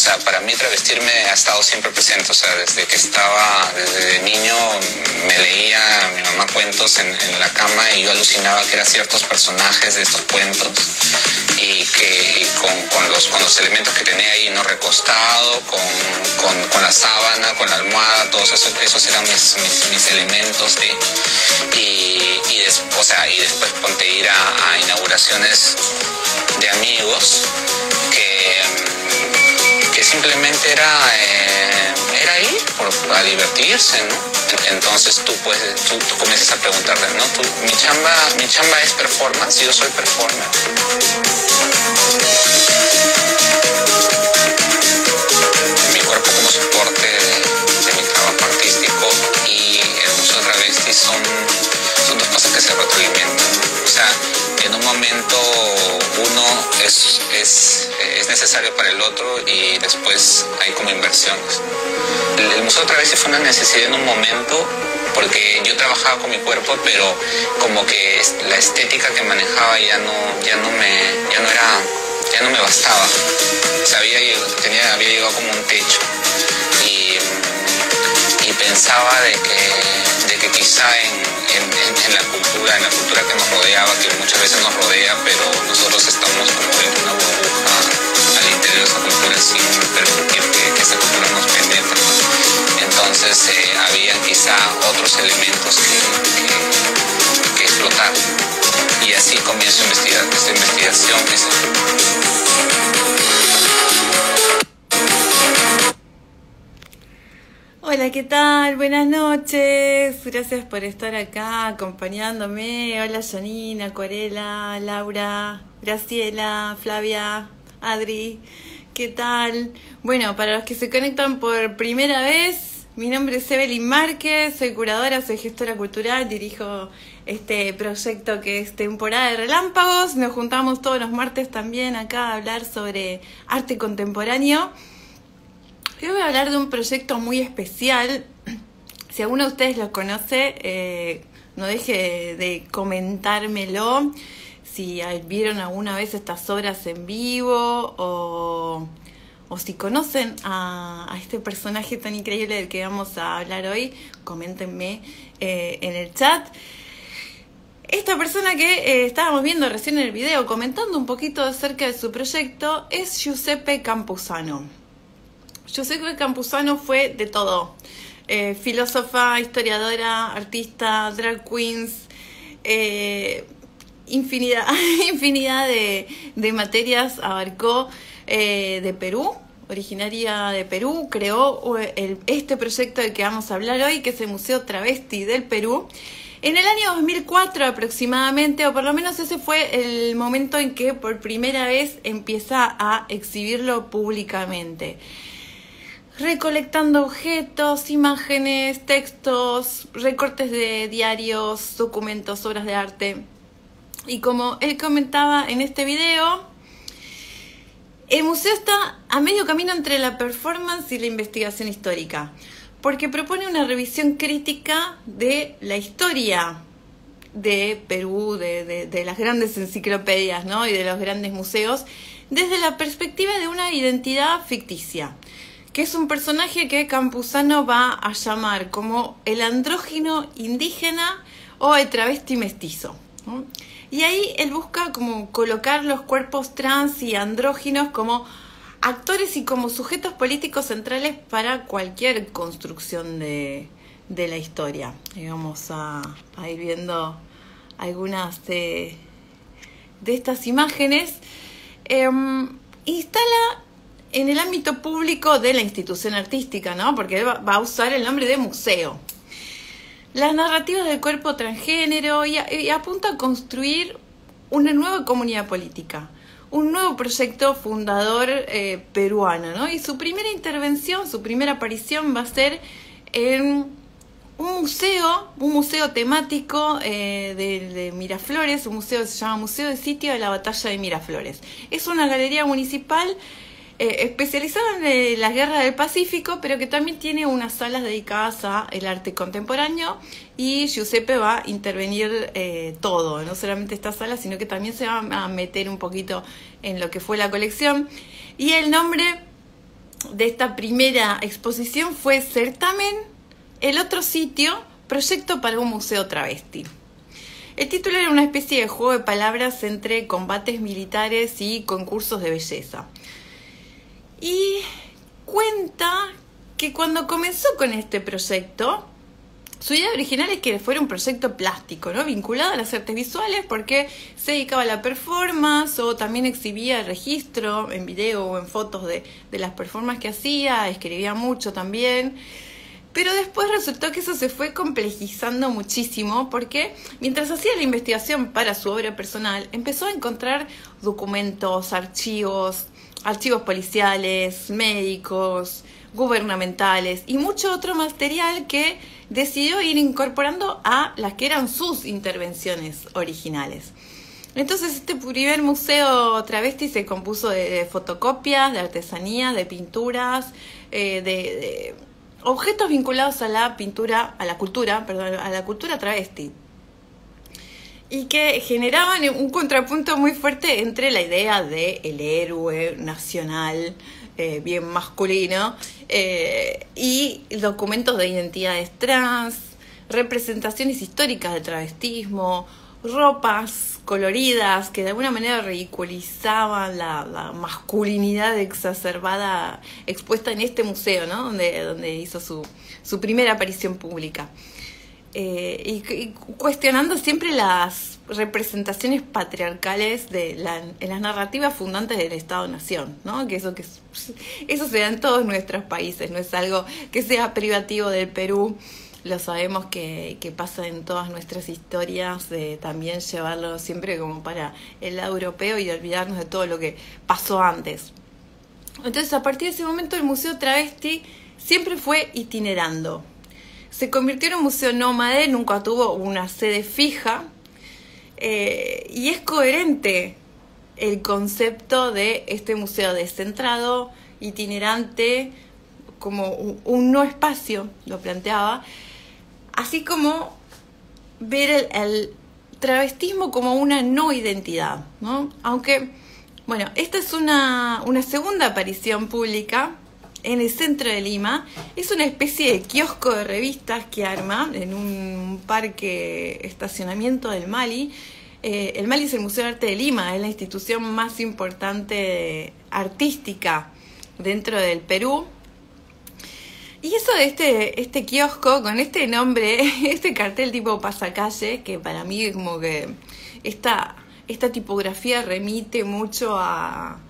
sea, para mí travestirme ha estado siempre presente. O sea, desde niño me leía mi mamá cuentos en la cama y yo alucinaba que eran ciertos personajes de estos cuentos y con los elementos que tenía ahí, ¿no? Recostado, con la sábana, con la almohada, todos esos eran mis elementos y después ponte ir a inauguraciones de amigos que simplemente era ir a divertirse, ¿no? Entonces tú comienzas a preguntarte, ¿no? Mi chamba es performance, yo soy performer. Mi cuerpo como soporte de mi trabajo artístico y el Museo Travesti son dos cosas que se retroalimentan. O sea, en un momento uno es necesario para el otro y después hay como inversiones. El Museo Travesti fue una necesidad en un momento porque yo trabajaba con mi cuerpo, pero como que la estética que manejaba ya no me bastaba. O sea, había llegado como un techo y pensaba de que quizá en la cultura que nos rodeaba, que muchas veces nos rodea, pero nosotros estamos como en una burbuja al interior de esa cultura sin permitir que esa cultura nos penetre. Entonces habían quizá otros elementos que explotar. Y así comienzo esta investigación. Hola, ¿qué tal? Buenas noches. Gracias por estar acá acompañándome. Hola, Janina, Acuarela, Laura, Graciela, Flavia, Adri. ¿Qué tal? Bueno, para los que se conectan por primera vez, mi nombre es Evelyn Márquez, soy curadora, soy gestora cultural, dirijo este proyecto que es Temporada de Relámpagos. Nos juntamos todos los martes también acá a hablar sobre arte contemporáneo. Hoy voy a hablar de un proyecto muy especial. Si alguno de ustedes lo conoce, no deje de comentármelo. Si vieron alguna vez estas obras en vivo o si conocen a este personaje tan increíble del que vamos a hablar hoy, coméntenme en el chat. Esta persona que estábamos viendo recién en el video, comentando un poquito acerca de su proyecto, es Giuseppe Campuzano. Giuseppe Campuzano fue de todo. Filósofa, historiadora, artista, drag queens, infinidad de materias abarcó. De Perú, originaria de Perú, creó este proyecto del que vamos a hablar hoy, que es el Museo Travesti del Perú. En el año 2004 aproximadamente, o por lo menos ese fue el momento en que por primera vez empieza a exhibirlo públicamente. Recolectando objetos, imágenes, textos, recortes de diarios, documentos, obras de arte. Y como él comentaba en este video, el museo está a medio camino entre la performance y la investigación histórica, porque propone una revisión crítica de la historia de Perú, de las grandes enciclopedias, ¿no? Y de los grandes museos, desde la perspectiva de una identidad ficticia, que es un personaje que Campuzano va a llamar como el andrógino indígena o el travesti mestizo, ¿no? Y ahí él busca como colocar los cuerpos trans y andróginos como actores y como sujetos políticos centrales para cualquier construcción de la historia. Y vamos a ir viendo algunas de estas imágenes. Instala en el ámbito público de la institución artística, ¿no? Porque él va a usar el nombre de museo. Las narrativas del cuerpo transgénero y apunta a construir una nueva comunidad política, un nuevo proyecto fundador peruano, ¿no? Y su primera intervención, su primera aparición va a ser en un museo temático de Miraflores, un museo que se llama Museo de Sitio de la Batalla de Miraflores. Es una galería municipal especializada en la guerra del Pacífico, pero que también tiene unas salas dedicadas al arte contemporáneo, y Giuseppe va a intervenir todo, no solamente esta sala, sino que también se va a meter un poquito en lo que fue la colección. Y el nombre de esta primera exposición fue Certamen, el otro sitio, Proyecto para un museo travesti. El título era una especie de juego de palabras entre combates militares y concursos de belleza. Y cuenta que cuando comenzó con este proyecto, su idea original es que fuera un proyecto plástico, ¿no? Vinculado a las artes visuales, porque se dedicaba a la performance o también exhibía el registro en video o en fotos de las performances que hacía, escribía mucho también. Pero después resultó que eso se fue complejizando muchísimo porque mientras hacía la investigación para su obra personal, empezó a encontrar documentos, archivos policiales, médicos, gubernamentales y mucho otro material que decidió ir incorporando a las que eran sus intervenciones originales. Entonces este primer museo travesti se compuso de fotocopias, de artesanías, de pinturas, de objetos vinculados a la cultura travesti, y que generaban un contrapunto muy fuerte entre la idea de el héroe nacional, bien masculino, y documentos de identidades trans, representaciones históricas del travestismo, ropas coloridas que de alguna manera ridiculizaban la masculinidad exacerbada expuesta en este museo, ¿no? donde hizo su primera aparición pública. Y cuestionando siempre las representaciones patriarcales en las narrativas fundantes del Estado-Nación, ¿no? Eso se da en todos nuestros países, no es algo que sea privativo del Perú. Lo sabemos que pasa en todas nuestras historias, también llevarlo siempre como para el lado europeo y olvidarnos de todo lo que pasó antes. Entonces, a partir de ese momento, el Museo Travesti siempre fue itinerando. Se convirtió en un museo nómade, nunca tuvo una sede fija, y es coherente el concepto de este museo descentrado, itinerante, como un no espacio, lo planteaba, así como ver el travestismo como una no identidad, ¿no? Aunque, bueno, esta es una segunda aparición pública en el centro de Lima. Es una especie de kiosco de revistas que arma en un parque estacionamiento del Mali. El Mali es el Museo de Arte de Lima, es la institución más importante artística dentro del Perú. Y eso de este kiosco con este nombre, este cartel tipo pasacalle, que para mí como que esta tipografía remite mucho a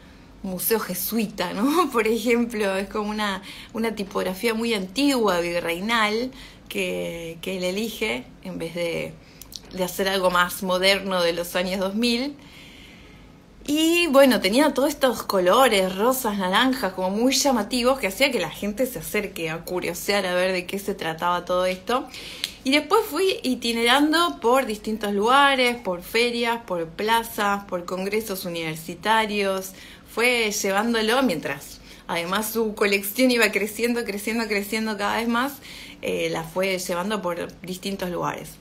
museo jesuita, ¿no? Por ejemplo, es como una tipografía muy antigua, virreinal, que él elige en vez de hacer algo más moderno de los años 2000. Y bueno, tenía todos estos colores, rosas, naranjas, como muy llamativos, que hacía que la gente se acerque a curiosear a ver de qué se trataba todo esto. Y después fui itinerando por distintos lugares, por ferias, por plazas, por congresos universitarios. Fue llevándolo mientras, además, su colección iba creciendo cada vez más, la fue llevando por distintos lugares.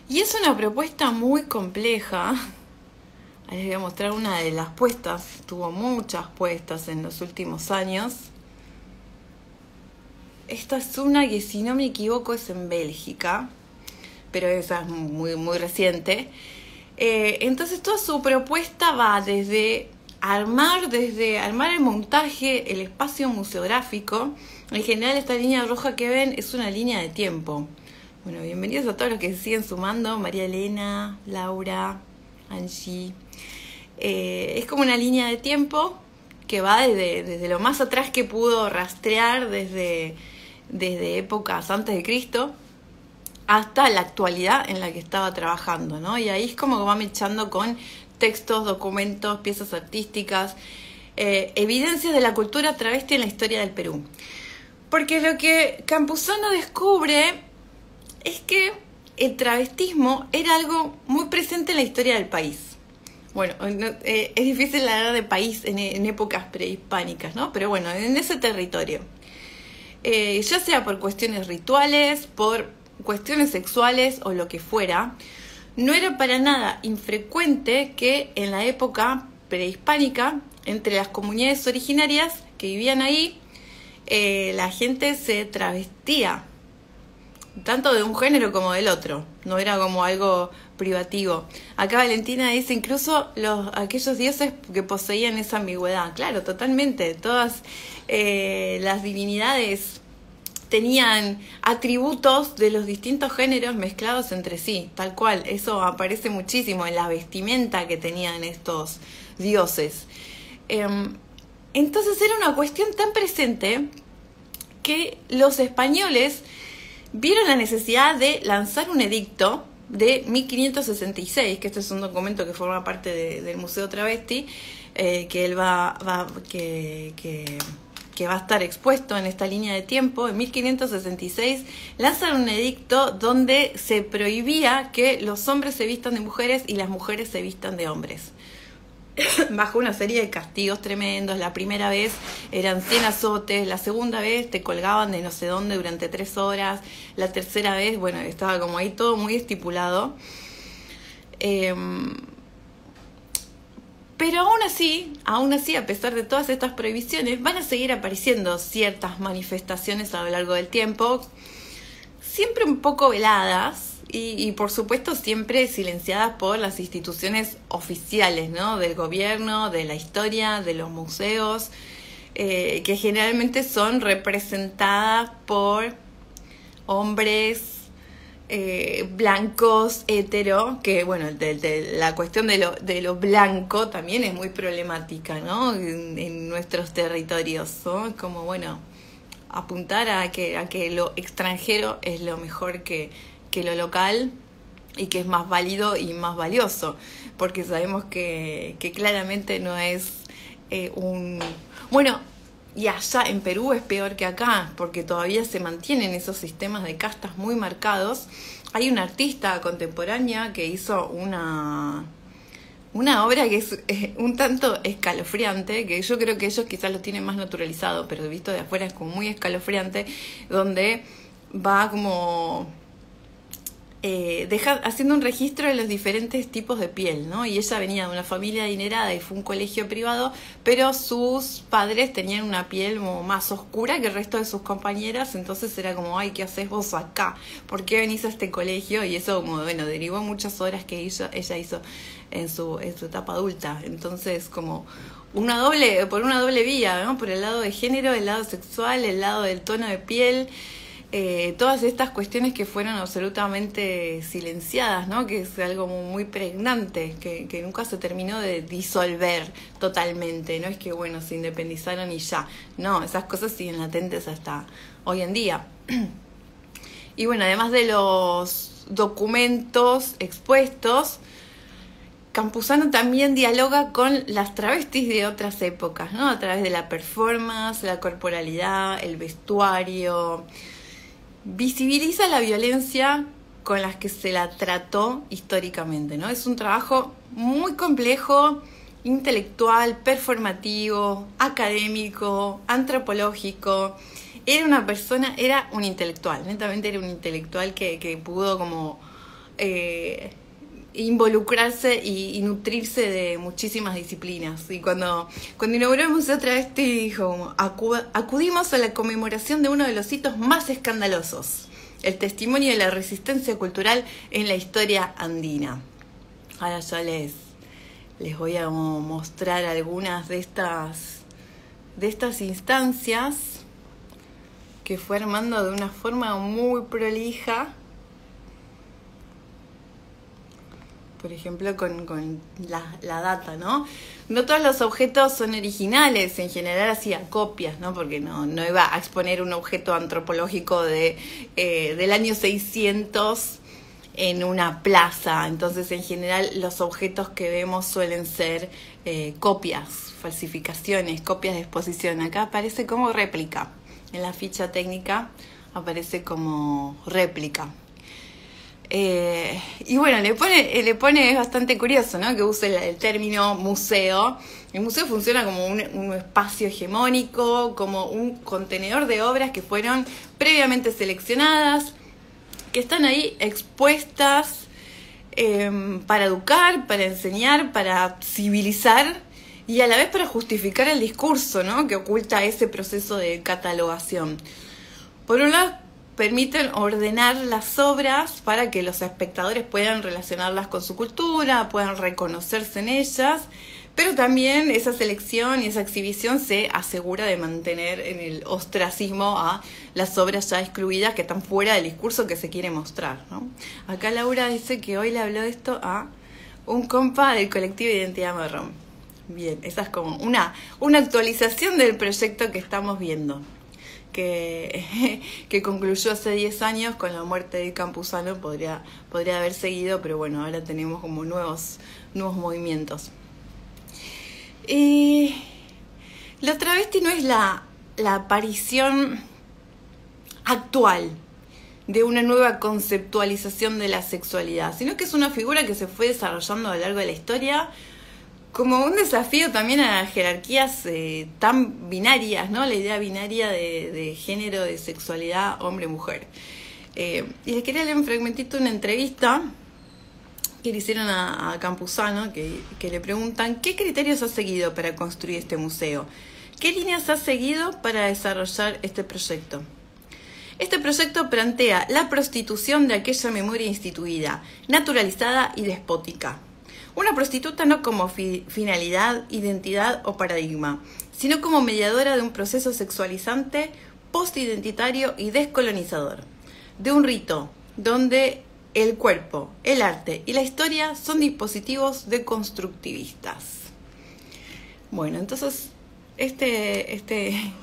Y es una propuesta muy compleja. Les voy a mostrar una de las puestas. Tuvo muchas puestas en los últimos años. Esta es una que, si no me equivoco, es en Bélgica, pero esa es muy, muy reciente. Entonces toda su propuesta va desde armar el montaje, el espacio museográfico. En general, esta línea roja que ven es una línea de tiempo. Bueno, bienvenidos a todos los que se siguen sumando. María Elena, Laura, Angie. Es como una línea de tiempo que va desde lo más atrás que pudo rastrear, desde épocas antes de Cristo hasta la actualidad en la que estaba trabajando, ¿no? Y ahí es como que va mechando con textos, documentos, piezas artísticas, evidencias de la cultura travesti en la historia del Perú. Porque lo que Campuzano descubre es que el travestismo era algo muy presente en la historia del país. Bueno, es difícil hablar de país en épocas prehispánicas, ¿no? Pero bueno, en ese territorio. Ya sea por cuestiones rituales, por cuestiones sexuales o lo que fuera, no era para nada infrecuente que en la época prehispánica, entre las comunidades originarias, que vivían ahí, la gente se travestía, tanto de un género como del otro, no era como algo privativo. Acá Valentina dice incluso aquellos dioses que poseían esa ambigüedad. Claro, totalmente, todas las divinidades tenían atributos de los distintos géneros mezclados entre sí, tal cual. Eso aparece muchísimo en la vestimenta que tenían estos dioses. Entonces era una cuestión tan presente que los españoles vieron la necesidad de lanzar un edicto de 1566, que este es un documento que forma parte del Museo Travesti, que él que va a estar expuesto en esta línea de tiempo. En 1566 lanzan un edicto donde se prohibía que los hombres se vistan de mujeres y las mujeres se vistan de hombres. Bajo una serie de castigos tremendos. La primera vez eran 100 azotes, la segunda vez te colgaban de no sé dónde durante 3 horas, la tercera vez, bueno, estaba como ahí todo muy estipulado. Pero aún así, a pesar de todas estas prohibiciones, van a seguir apareciendo ciertas manifestaciones a lo largo del tiempo, siempre un poco veladas y por supuesto siempre silenciadas por las instituciones oficiales, ¿no? Del gobierno, de la historia, de los museos, que generalmente son representadas por hombres blancos, hetero, que bueno, la cuestión de lo blanco también es muy problemática, ¿no? En nuestros territorios, ¿no? Como bueno, apuntar a que lo extranjero es lo mejor que lo local y que es más válido y más valioso, porque sabemos que claramente no es bueno. Y allá en Perú es peor que acá, porque todavía se mantienen esos sistemas de castas muy marcados. Hay una artista contemporánea que hizo una obra que es un tanto escalofriante, que yo creo que ellos quizás lo tienen más naturalizado, pero visto de afuera es como muy escalofriante, donde va como haciendo un registro de los diferentes tipos de piel, ¿no? Y ella venía de una familia adinerada y fue un colegio privado, pero sus padres tenían una piel como más oscura que el resto de sus compañeras, entonces era como, ay, ¿qué haces vos acá? ¿Por qué venís a este colegio? Y eso, como, bueno, derivó muchas horas que ella hizo en su etapa adulta. Entonces, como por una doble vía, ¿no? Por el lado de género, el lado sexual, el lado del tono de piel. Todas estas cuestiones que fueron absolutamente silenciadas, ¿no? Que es algo muy pregnante, que nunca se terminó de disolver totalmente. No es que, bueno, se independizaron y ya. No, esas cosas siguen latentes hasta hoy en día. Y bueno, además de los documentos expuestos, Campuzano también dialoga con las travestis de otras épocas, ¿no? A través de la performance, la corporalidad, el vestuario. Visibiliza la violencia con las que se la trató históricamente, ¿no? Es un trabajo muy complejo, intelectual, performativo, académico, antropológico. Era un intelectual, netamente era un intelectual que pudo como involucrarse y nutrirse de muchísimas disciplinas. Y cuando inauguró el Museo Travesti dijo, acudimos a la conmemoración de uno de los hitos más escandalosos, el testimonio de la resistencia cultural en la historia andina. Ahora yo les voy a mostrar algunas de estas instancias que fue armando de una forma muy prolija. Por ejemplo, con la data, ¿no? No todos los objetos son originales, en general hacía copias, ¿no? Porque no iba a exponer un objeto antropológico del año 600 en una plaza. Entonces, en general, los objetos que vemos suelen ser copias, falsificaciones, copias de exposición. Acá aparece como réplica. En la ficha técnica aparece como réplica. Y bueno, le pone, es bastante curioso, ¿no? Que use el término museo. El museo funciona como un espacio hegemónico, como un contenedor de obras que fueron previamente seleccionadas, que están ahí expuestas para educar, para enseñar, para civilizar y a la vez para justificar el discurso, ¿no?, que oculta ese proceso de catalogación. Por un lado, permiten ordenar las obras para que los espectadores puedan relacionarlas con su cultura, puedan reconocerse en ellas, pero también esa selección y esa exhibición se asegura de mantener en el ostracismo a las obras ya excluidas que están fuera del discurso que se quiere mostrar, ¿no? Acá Laura dice que hoy le habló de esto a un compa del colectivo Identidad Marrón. Bien, esa es como una actualización del proyecto que estamos viendo, que concluyó hace 10 años con la muerte de Campuzano. Podría haber seguido, pero bueno, ahora tenemos como nuevos movimientos. Lo travesti no es la aparición actual de una nueva conceptualización de la sexualidad, sino que es una figura que se fue desarrollando a lo largo de la historia como un desafío también a las jerarquías tan binarias, ¿no? La idea binaria de género, de sexualidad, hombre-mujer. Y les quería leer un fragmentito de una entrevista que le hicieron a Campuzano, que le preguntan ¿qué criterios ha seguido para construir este museo? ¿Qué líneas ha seguido para desarrollar este proyecto? Este proyecto plantea la prostitución de aquella memoria instituida, naturalizada y despótica. Una prostituta no como finalidad, identidad o paradigma, sino como mediadora de un proceso sexualizante, postidentitario y descolonizador. De un rito donde el cuerpo, el arte y la historia son dispositivos deconstructivistas. Bueno, entonces este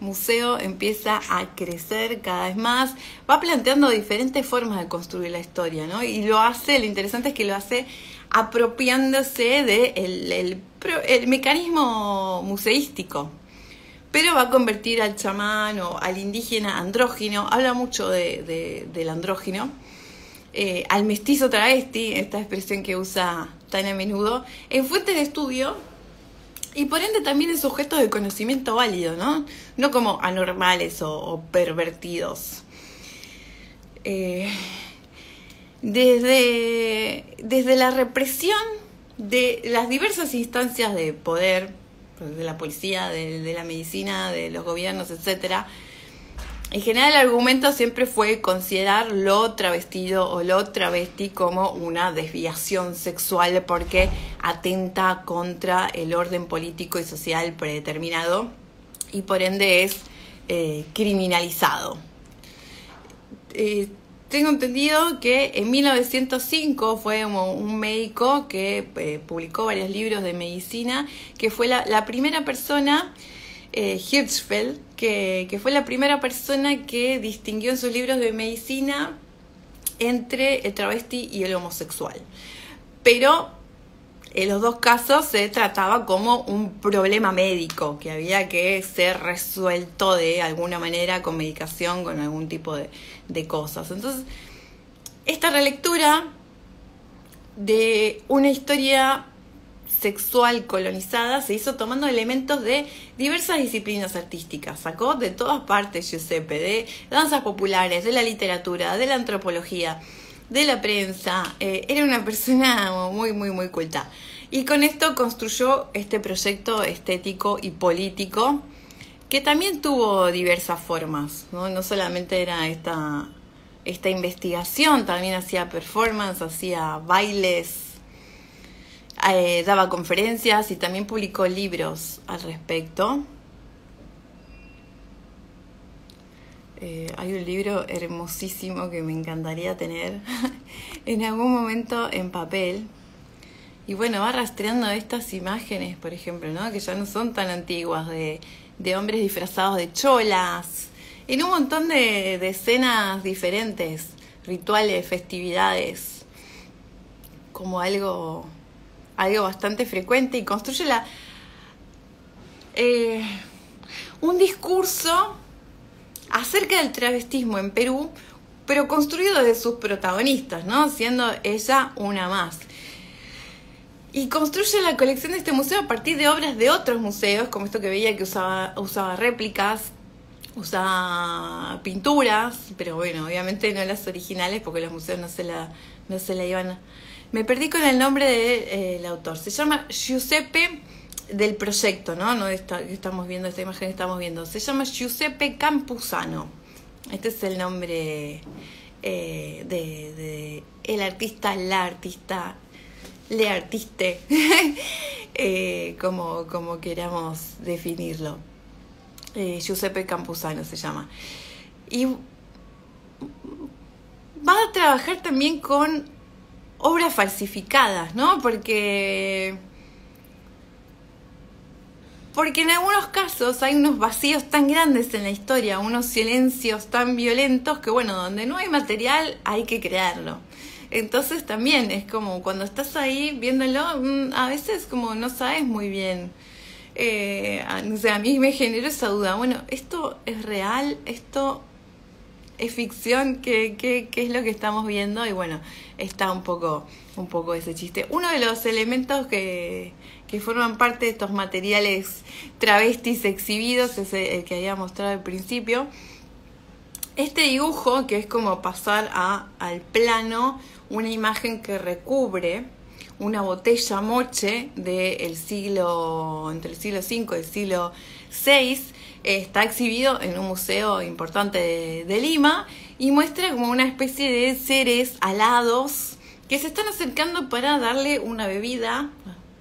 museo empieza a crecer cada vez más, va planteando diferentes formas de construir la historia, ¿no? Y lo interesante es que lo hace apropiándose del el mecanismo museístico, pero va a convertir al chamán o al indígena andrógino, habla mucho del andrógino, al mestizo travesti, esta expresión que usa tan a menudo, en fuentes de estudio y por ende también en sujetos de conocimiento válido, ¿no? No como anormales o pervertidos. Desde la represión de las diversas instancias de poder, de la policía, de la medicina, de los gobiernos, etcétera, en general el argumento siempre fue considerar lo travestido o lo travesti como una desviación sexual porque atenta contra el orden político y social predeterminado y por ende es criminalizado. Tengo entendido que en 1905 fue un médico que publicó varios libros de medicina, que fue la primera persona, Hirschfeld, que fue la primera persona que distinguió en sus libros de medicina entre el travesti y el homosexual. Pero en los dos casos se trataba como un problema médico que había que ser resuelto de alguna manera con medicación, con algún tipo de cosas. Entonces, esta relectura de una historia sexual colonizada se hizo tomando elementos de diversas disciplinas artísticas. Sacó de todas partes Giuseppe, de danzas populares, de la literatura, de la antropología, de la prensa. Era una persona muy, muy, muy culta. Y con esto construyó este proyecto estético y político que también tuvo diversas formas, ¿no? No solamente era esta investigación, también hacía performance, hacía bailes, daba conferencias y también publicó libros al respecto. Hay un libro hermosísimo que me encantaría tener en algún momento en papel. Y bueno, va rastreando estas imágenes, por ejemplo, ¿no? Que ya no son tan antiguas, de hombres disfrazados de cholas, en un montón de escenas diferentes, rituales, festividades, como algo bastante frecuente, y construye un discurso acerca del travestismo en Perú, pero construido de sus protagonistas, ¿no? Siendo ella una más. Y construye la colección de este museo a partir de obras de otros museos, como esto que veía que usaba réplicas, usaba pinturas, pero bueno, obviamente no las originales porque los museos no se la iban a... Me perdí con el nombre del autor. Se llama Giuseppe del proyecto, ¿no? No esta imagen que estamos viendo. Se llama Giuseppe Campuzano. Este es el nombre de el artista, la artista, le artiste, como queramos definirlo. Giuseppe Campuzano se llama. Y va a trabajar también con obras falsificadas, ¿no? Porque en algunos casos hay unos vacíos tan grandes en la historia, unos silencios tan violentos que, bueno, donde no hay material hay que crearlo. Entonces también es como cuando estás ahí viéndolo, a veces como no sabes muy bien. No sé, a mí me generó esa duda. Bueno, ¿esto es real? ¿Esto es ficción? ¿Qué es lo que estamos viendo? Y bueno, está un poco ese chiste. Uno de los elementos que forman parte de estos materiales travestis exhibidos es el que había mostrado al principio. Este dibujo, que es como pasar al plano una imagen que recubre una botella moche entre el siglo V y el siglo VI, está exhibido en un museo importante de Lima y muestra como una especie de seres alados que se están acercando para darle una bebida,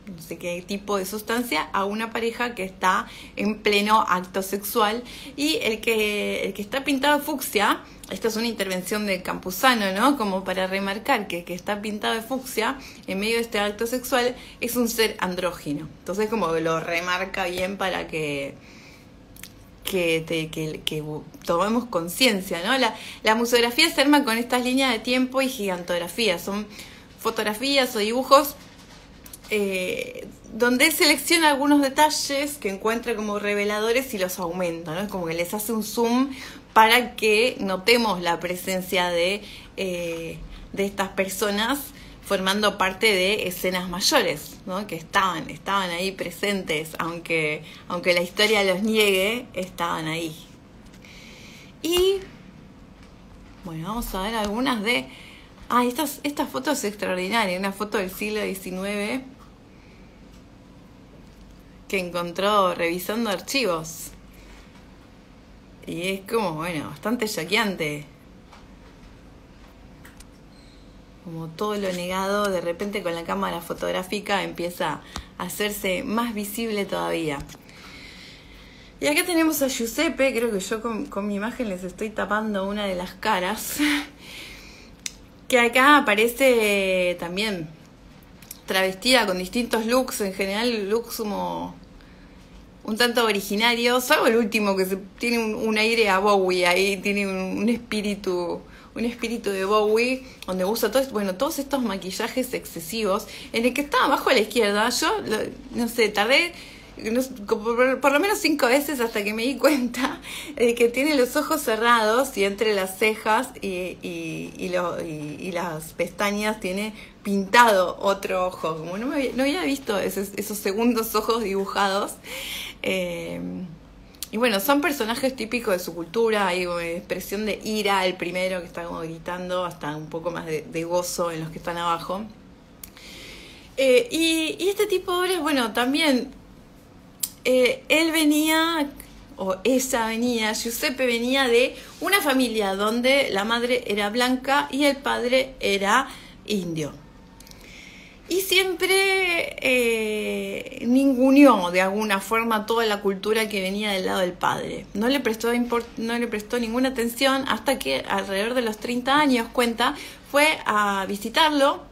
no sé qué tipo de sustancia, a una pareja que está en pleno acto sexual. Y el que está pintado de fucsia, esta es una intervención de Campuzano, ¿no? Como para remarcar que está pintado de fucsia en medio de este acto sexual es un ser andrógino. Entonces como lo remarca bien para que tomemos conciencia, ¿no? La museografía se arma con estas líneas de tiempo y gigantografías. Son fotografías o dibujos donde él selecciona algunos detalles que encuentra como reveladores y los aumenta, ¿no? Es como que les hace un zoom para que notemos la presencia de estas personas formando parte de escenas mayores, ¿no? Que estaban ahí presentes, aunque la historia los niegue, estaban ahí. Y bueno, vamos a ver algunas de... esta foto es extraordinaria, una foto del siglo XIX que encontró revisando archivos. Y es como, bueno, bastante choqueante. Como todo lo negado, de repente con la cámara fotográfica empieza a hacerse más visible todavía. Y acá tenemos a Giuseppe, creo que yo con mi imagen les estoy tapando una de las caras, que acá aparece también travestida con distintos looks, en general looks como un tanto originarios, salvo el último que tiene un aire a Bowie, ahí tiene un espíritu de Bowie, donde usa todos estos maquillajes excesivos. En el que estaba abajo a la izquierda, yo no sé, tardé por lo menos 5 veces hasta que me di cuenta de que tiene los ojos cerrados y entre las cejas y las pestañas tiene pintado otro ojo, como no había visto esos segundos ojos dibujados. Y bueno, son personajes típicos de su cultura. Hay expresión de ira, el primero que está como gritando, hasta un poco más de gozo en los que están abajo. Y este tipo de obras, bueno, también él venía, o ella venía, Giuseppe venía de una familia donde la madre era blanca y el padre era indio. Y siempre ninguneó de alguna forma toda la cultura que venía del lado del padre. No le prestó ninguna atención hasta que alrededor de los 30 años, fue a visitarlo.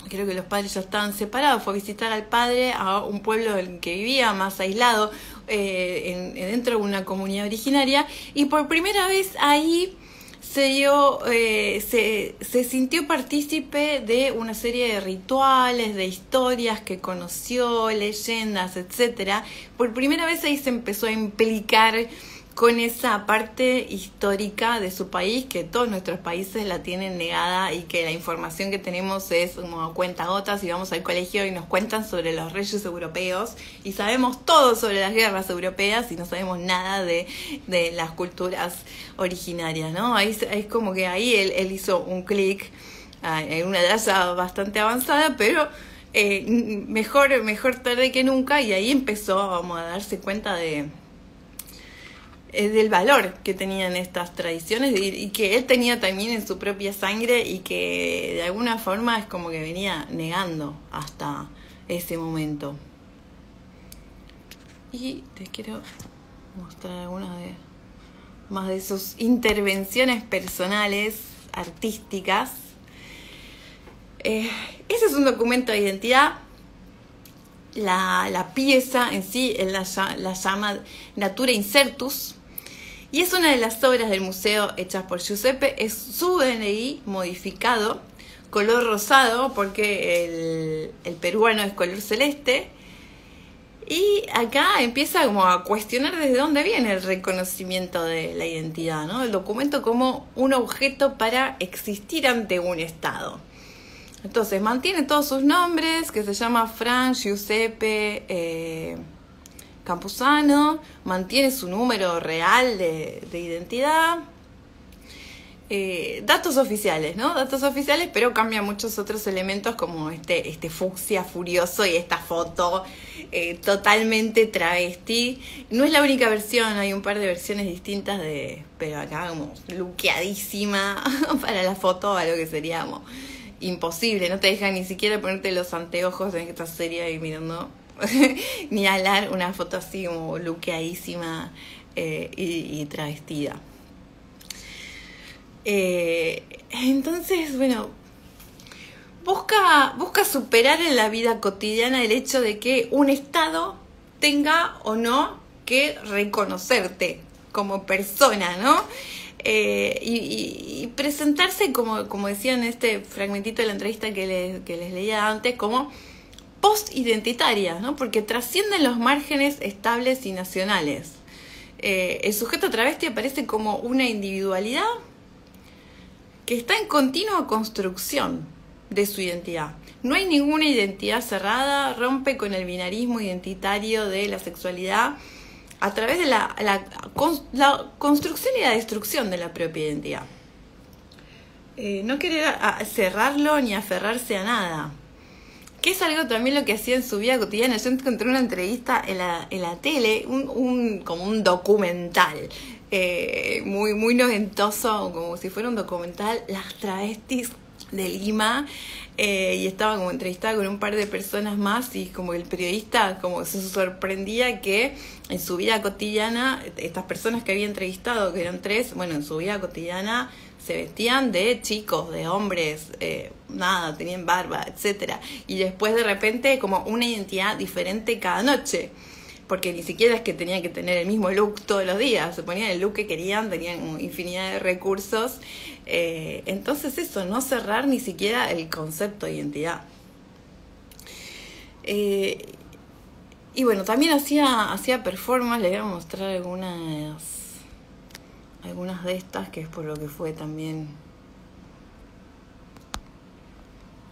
Creo que los padres ya estaban separados. Fue a visitar al padre a un pueblo en el que vivía, más aislado, dentro de una comunidad originaria. Y por primera vez ahí se sintió partícipe de una serie de rituales, de historias que conoció, leyendas, etcétera. Por primera vez ahí se empezó a implicar con esa parte histórica de su país, que todos nuestros países la tienen negada y que la información que tenemos es como a cuentagotas, y vamos al colegio y nos cuentan sobre los reyes europeos y sabemos todo sobre las guerras europeas y no sabemos nada de las culturas originarias, ¿no? Ahí es como que ahí él hizo un clic en una edad ya bastante avanzada, pero mejor tarde que nunca, y ahí empezó a darse cuenta del valor que tenían estas tradiciones y que él tenía también en su propia sangre, y que de alguna forma es como que venía negando hasta ese momento. Y te quiero mostrar algunas más de sus intervenciones personales, artísticas. Ese es un documento de identidad. La pieza en sí él la llama Natura Incertus, y es una de las obras del museo hechas por Giuseppe. Es su DNI modificado, color rosado, porque el peruano es color celeste. Y acá empieza como a cuestionar desde dónde viene el reconocimiento de la identidad, ¿no? El documento como un objeto para existir ante un Estado. Entonces mantiene todos sus nombres, que se llama Franz Giuseppe Campuzano, mantiene su número real de identidad, datos oficiales, ¿no? Datos oficiales, pero cambia muchos otros elementos, como este fucsia furioso y esta foto totalmente travesti. No es la única versión, hay un par de versiones distintas, pero acá como luqueadísima para la foto, algo que sería como imposible, no te deja ni siquiera ponerte los anteojos en esta serie ahí mirando, ni hablar una foto así como luqueadísima y travestida. Entonces, bueno, busca superar en la vida cotidiana el hecho de que un Estado tenga o no que reconocerte como persona, ¿no? Y presentarse como decía en este fragmentito de la entrevista que les leía antes, como post-identitaria, ¿no? Porque trascienden los márgenes estables y nacionales. El sujeto travesti aparece como una individualidad que está en continua construcción de su identidad. No hay ninguna identidad cerrada, rompe con el binarismo identitario de la sexualidad a través de la construcción y la destrucción de la propia identidad. No querer cerrarlo ni aferrarse a nada, que es algo también lo que hacía en su vida cotidiana. Yo encontré una entrevista en la tele, como un documental, muy noventoso, como si fuera un documental, las travestis de Lima, y estaba como entrevistada con un par de personas más, y como el periodista como se sorprendía que en su vida cotidiana, estas personas que había entrevistado, que eran 3, bueno, en su vida cotidiana se vestían de chicos, de hombres, tenían barba, etcétera, y después de repente como una identidad diferente cada noche, porque ni siquiera es que tenían que tener el mismo look todos los días, se ponían el look que querían, tenían infinidad de recursos. Entonces eso, no cerrar ni siquiera el concepto de identidad. Y bueno, también hacía performance. Les voy a mostrar algunas de estas, que es por lo que fue también.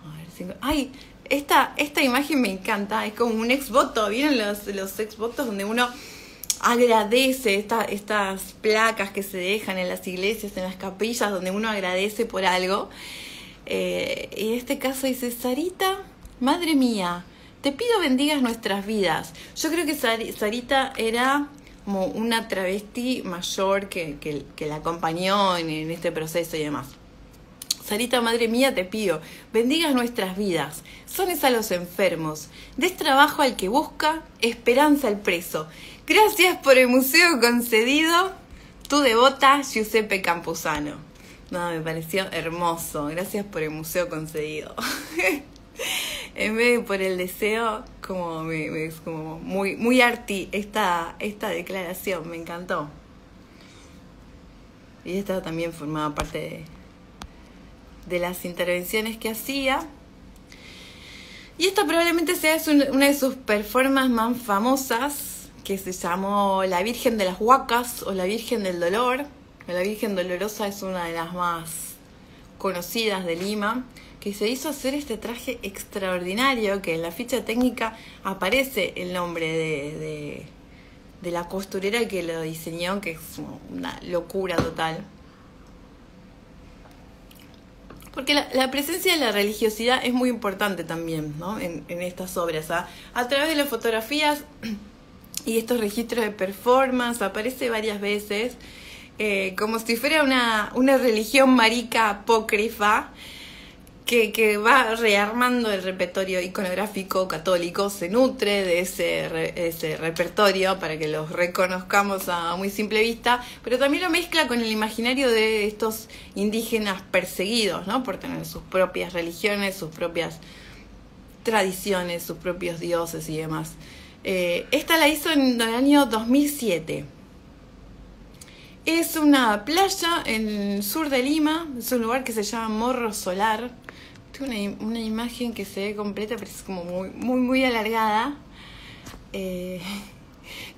A ver si... ¡Ay! Esta imagen me encanta, es como un exvoto. ¿Vieron los exvotos donde uno agradece estas placas que se dejan en las iglesias, en las capillas, donde uno agradece por algo? Y en este caso dice: Sarita, madre mía, te pido bendigas nuestras vidas. Yo creo que Sarita era como una travesti mayor que la acompañó en este proceso y demás. Sarita, madre mía, te pido, bendigas nuestras vidas, sones a los enfermos, des trabajo al que busca, esperanza al preso. Gracias por el museo concedido, tu devota Giuseppe Campuzano. No, me pareció hermoso, gracias por el museo concedido. En vez de por el deseo, es como muy arty esta declaración, me encantó. Y esta también formaba parte de las intervenciones que hacía. Y esta probablemente sea una de sus performances más famosas, que se llamó La Virgen de las Huacas o La Virgen del Dolor. La Virgen Dolorosa es una de las más conocidas de Lima, que se hizo hacer este traje extraordinario, que en la ficha técnica aparece el nombre de la costurera que lo diseñó, que es una locura total. Porque la presencia de la religiosidad es muy importante también, ¿no? En estas obras. A través de las fotografías y estos registros de performance aparece varias veces como si fuera una religión marica apócrifa que va rearmando el repertorio iconográfico católico, se nutre de ese repertorio para que los reconozcamos a muy simple vista, pero también lo mezcla con el imaginario de estos indígenas perseguidos, ¿no? Por tener sus propias religiones, sus propias tradiciones, sus propios dioses y demás. Esta la hizo en el año 2007. Es una playa en el sur de Lima, es un lugar que se llama Morro Solar. Tengo una imagen que se ve completa, pero es como muy alargada. Que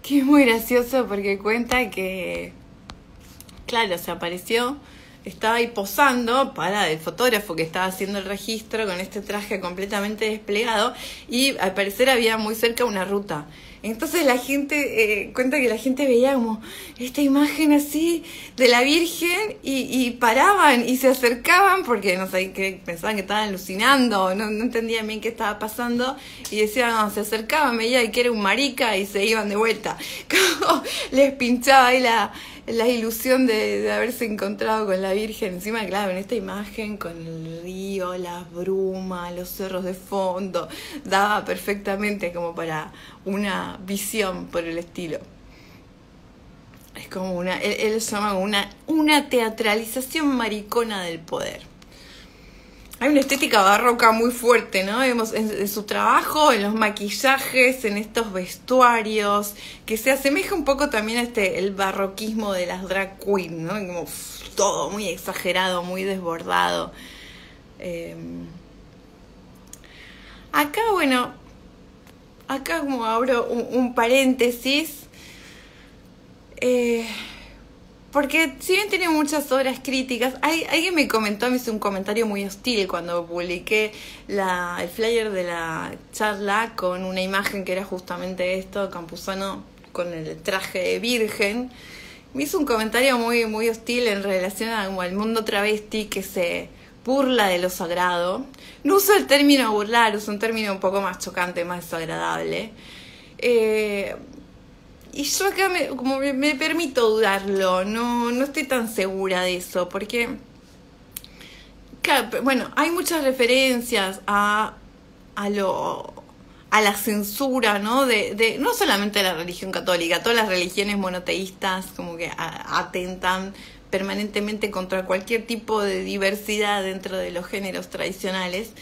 es muy gracioso porque cuenta que, claro, se apareció, estaba ahí posando para el fotógrafo que estaba haciendo el registro con este traje completamente desplegado y al parecer había muy cerca una ruta. Entonces la gente, cuenta que la gente veía como esta imagen así de la Virgen y paraban y se acercaban porque no sé, que pensaban que estaban alucinando, no entendían bien qué estaba pasando y decían, no, se acercaban, veían que era un marica y se iban de vuelta. Como les pinchaba ahí la ilusión de haberse encontrado con la Virgen. Encima, claro, en esta imagen con el río, las brumas, los cerros de fondo, daba perfectamente como para una visión por el estilo. Es como él llama una teatralización maricona del poder. Hay una estética barroca muy fuerte, ¿no? Vemos en su trabajo, en los maquillajes, en estos vestuarios, que se asemeja un poco también a el barroquismo de las drag queens, ¿no? Como todo muy exagerado, muy desbordado. Acá como abro un paréntesis, porque si bien tiene muchas obras críticas, alguien me comentó, me hizo un comentario muy hostil cuando publiqué el flyer de la charla con una imagen que era justamente esto, Campuzano con el traje de virgen. Me hizo un comentario muy hostil en relación al mundo travesti que se burla de lo sagrado. No uso el término burlar, uso un término un poco más chocante, más desagradable. Y yo acá me permito dudarlo, no estoy tan segura de eso, porque, claro, bueno, hay muchas referencias a la censura, ¿no? De no solamente la religión católica, todas las religiones monoteístas como que atentan permanentemente contra cualquier tipo de diversidad dentro de los géneros tradicionales.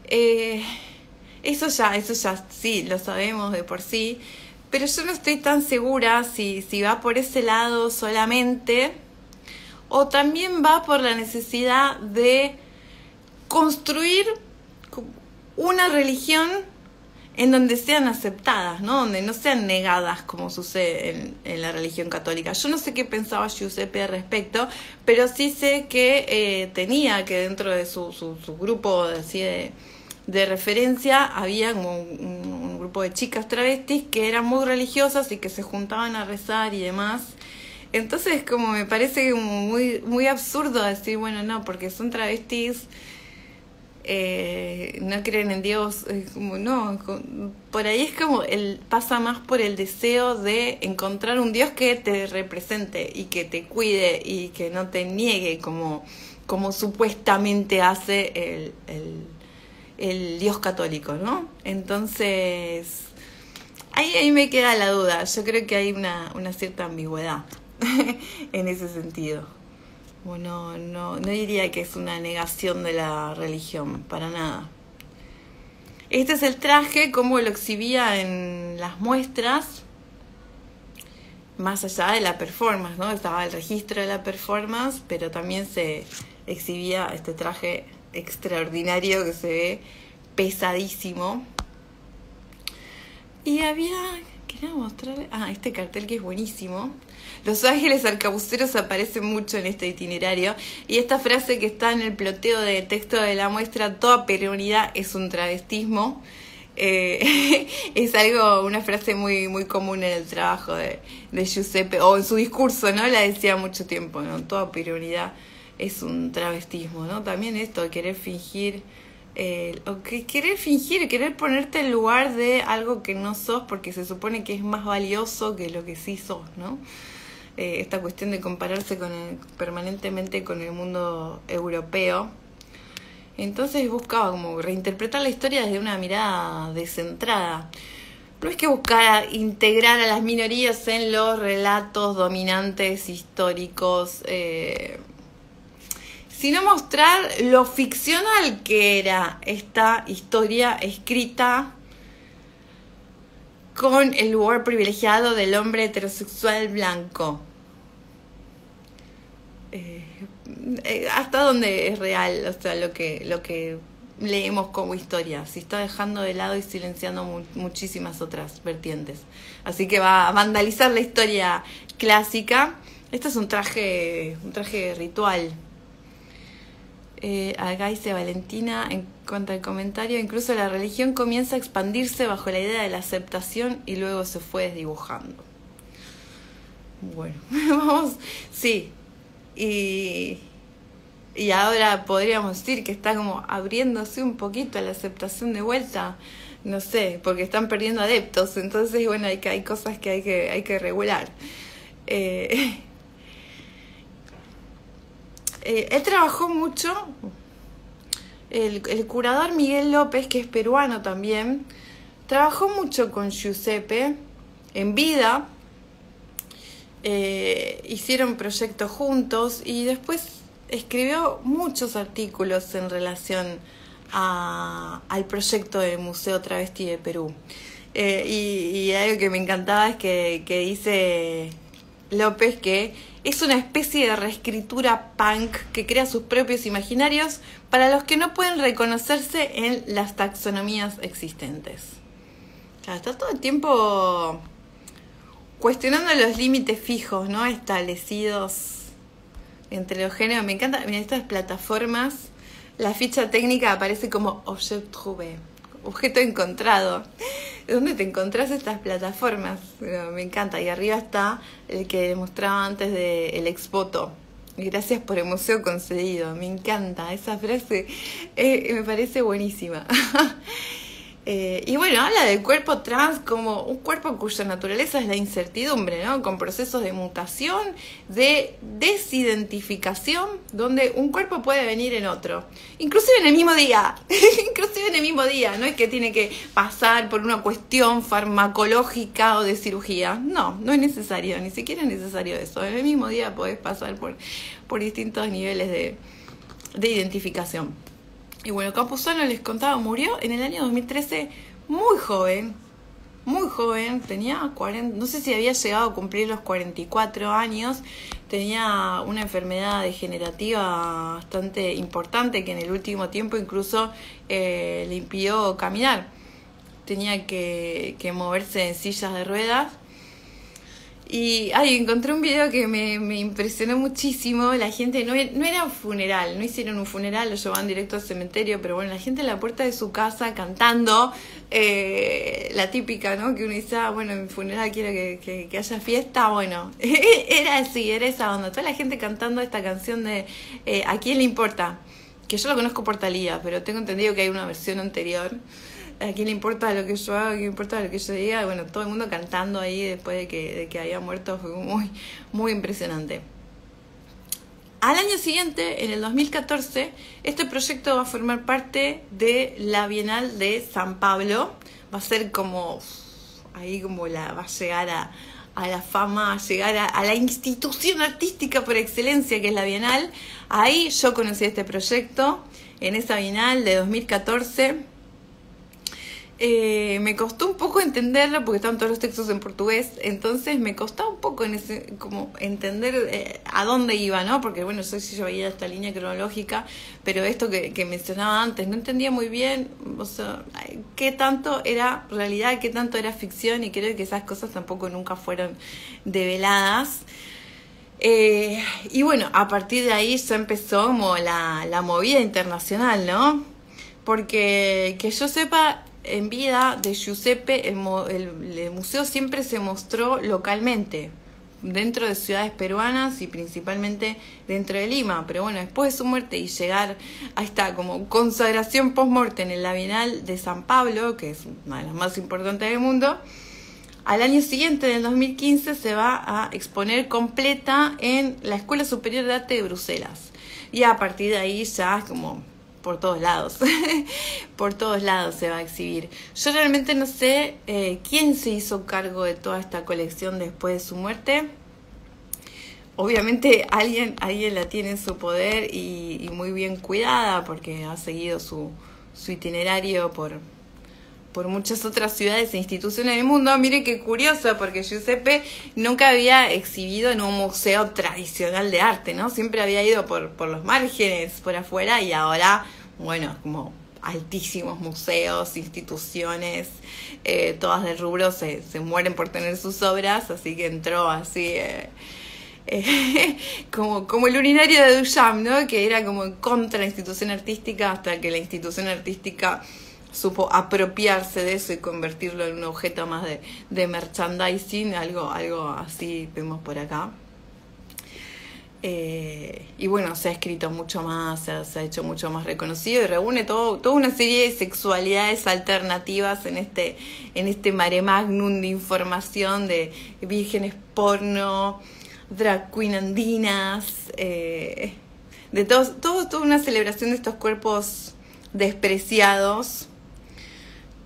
Eso ya sí, lo sabemos de por sí. Pero yo no estoy tan segura si va por ese lado solamente o también va por la necesidad de construir una religión en donde sean aceptadas, ¿no? Donde no sean negadas como sucede en la religión católica. Yo no sé qué pensaba Giuseppe al respecto, pero sí sé que tenía que dentro de su grupo así de referencia había como un grupo de chicas travestis que eran muy religiosas y que se juntaban a rezar y demás. Entonces como me parece muy absurdo decir, bueno, no, porque son travestis, no creen en Dios, como no, por ahí es como pasa más por el deseo de encontrar un Dios que te represente y que te cuide y que no te niegue como supuestamente hace el Dios católico, ¿no? Entonces, ahí me queda la duda. Yo creo que hay una cierta ambigüedad en ese sentido. Bueno, no diría que es una negación de la religión, para nada. Este es el traje, como lo exhibía en las muestras, más allá de la performance, ¿no? Estaba el registro de la performance, pero también se exhibía este traje extraordinario que se ve pesadísimo. Y quería mostrarle este cartel que es buenísimo. Los ángeles arcabuceros aparecen mucho en este itinerario y esta frase que está en el ploteo de texto de la muestra, toda peronidad es un travestismo, es una frase muy común en el trabajo de Giuseppe, o en su discurso, ¿no? La decía mucho tiempo, ¿no? Toda peronidad es un travestismo, ¿no? También esto de querer fingir, querer ponerte en lugar de algo que no sos porque se supone que es más valioso que lo que sí sos, ¿no? Esta cuestión de compararse permanentemente con el mundo europeo. Entonces buscaba como reinterpretar la historia desde una mirada descentrada. No es que buscara integrar a las minorías en los relatos dominantes históricos, sino mostrar lo ficcional que era esta historia escrita con el lugar privilegiado del hombre heterosexual blanco. Hasta dónde es real, o sea, lo que leemos como historia, si está dejando de lado y silenciando muchísimas otras vertientes. Así que va a vandalizar la historia clásica. Este es un traje ritual. Acá dice Valentina, en cuanto al comentario, incluso la religión comienza a expandirse bajo la idea de la aceptación y luego se fue desdibujando. Bueno, vamos, sí. Y ahora podríamos decir que está como abriéndose un poquito a la aceptación de vuelta, no sé, porque están perdiendo adeptos, entonces bueno, hay cosas que hay que regular. Él trabajó mucho, el curador Miguel López, que es peruano también, trabajó mucho con Giuseppe en vida, hicieron proyectos juntos y después escribió muchos artículos en relación al proyecto del Museo Travesti de Perú. Y algo que me encantaba es que dice López que es una especie de reescritura punk que crea sus propios imaginarios para los que no pueden reconocerse en las taxonomías existentes. O sea, está todo el tiempo cuestionando los límites fijos, ¿no? Establecidos entre los géneros. Me encanta, mira, estas plataformas, la ficha técnica aparece como objet trouvé, objeto encontrado. ¿Dónde te encontrás estas plataformas? Bueno, me encanta. Y arriba está el que mostraba antes de el expoto. Gracias por el museo concedido. Me encanta esa frase, me parece buenísima. Y bueno, habla del cuerpo trans como un cuerpo cuya naturaleza es la incertidumbre, ¿no? Con procesos de mutación, de desidentificación, donde un cuerpo puede venir en otro. Inclusive en el mismo día. No es que tiene que pasar por una cuestión farmacológica o de cirugía. No es necesario, ni siquiera es necesario eso. En el mismo día podés pasar por distintos niveles de identificación. Y bueno, Campuzano, les contaba, murió en el año 2013 muy joven, tenía 40, no sé si había llegado a cumplir los 44 años, tenía una enfermedad degenerativa bastante importante que en el último tiempo incluso le impidió caminar, tenía que moverse en sillas de ruedas. Y encontré un video que me impresionó muchísimo. La gente, no era un funeral, no hicieron un funeral, lo llevaban directo al cementerio, pero bueno, la gente en la puerta de su casa cantando, la típica, ¿no? Que uno dice, bueno, en mi funeral quiero que haya fiesta. Bueno, era así, era esa onda. Toda la gente cantando esta canción de ¿a quién le importa? Que yo lo conozco por Thalía, pero tengo entendido que hay una versión anterior. ¿A quién le importa lo que yo haga? ¿A quién le importa lo que yo diga? Bueno, todo el mundo cantando ahí después de que había muerto, fue muy, muy impresionante. Al año siguiente, en el 2014, este proyecto va a formar parte de la Bienal de San Pablo. Va a ser como, ahí como va a llegar a la fama, a llegar a la institución artística por excelencia que es la Bienal. Ahí yo conocí este proyecto, en esa Bienal de 2014. Me costó un poco entenderlo porque estaban todos los textos en portugués, entonces me costaba un poco como entender a dónde iba, ¿no? Porque bueno, yo veía esta línea cronológica, pero esto que mencionaba antes, no entendía muy bien, o sea, qué tanto era realidad, qué tanto era ficción, y creo que esas cosas tampoco nunca fueron develadas. Y bueno, a partir de ahí ya empezó como la movida internacional, ¿no? Porque que yo sepa, en vida de Giuseppe el museo siempre se mostró localmente, dentro de ciudades peruanas y principalmente dentro de Lima. Pero bueno, después de su muerte y llegar a esta como consagración post-morte en la Bienal de San Pablo, que es una de las más importantes del mundo, al año siguiente, en el 2015, se va a exponer completa en la Escuela Superior de Arte de Bruselas. Y a partir de ahí ya como por todos lados, por todos lados se va a exhibir. Yo realmente no sé quién se hizo cargo de toda esta colección después de su muerte. Obviamente alguien la tiene en su poder y muy bien cuidada, porque ha seguido su itinerario por muchas otras ciudades e instituciones del mundo. Mire qué curioso, porque Giuseppe nunca había exhibido en un museo tradicional de arte, ¿no? Siempre había ido por los márgenes, por afuera, y ahora, bueno, como altísimos museos, instituciones, todas de rubro se mueren por tener sus obras, así que entró así... como el urinario de Duchamp, ¿no? Que era como en contra de la institución artística, hasta que la institución artística supo apropiarse de eso y convertirlo en un objeto más de merchandising, algo así vemos por acá. Y bueno, se ha escrito mucho más, se ha hecho mucho más reconocido y reúne toda una serie de sexualidades alternativas en este mare magnum de información de vírgenes porno, drag queen andinas, de toda una celebración de estos cuerpos despreciados,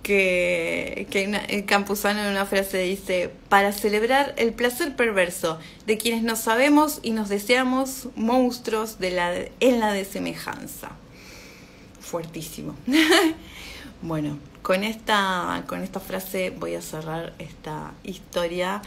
que el Campuzano en una frase dice: para celebrar el placer perverso de quienes nos sabemos y nos deseamos monstruos en la desemejanza. Fuertísimo. Bueno, con esta frase voy a cerrar esta historia.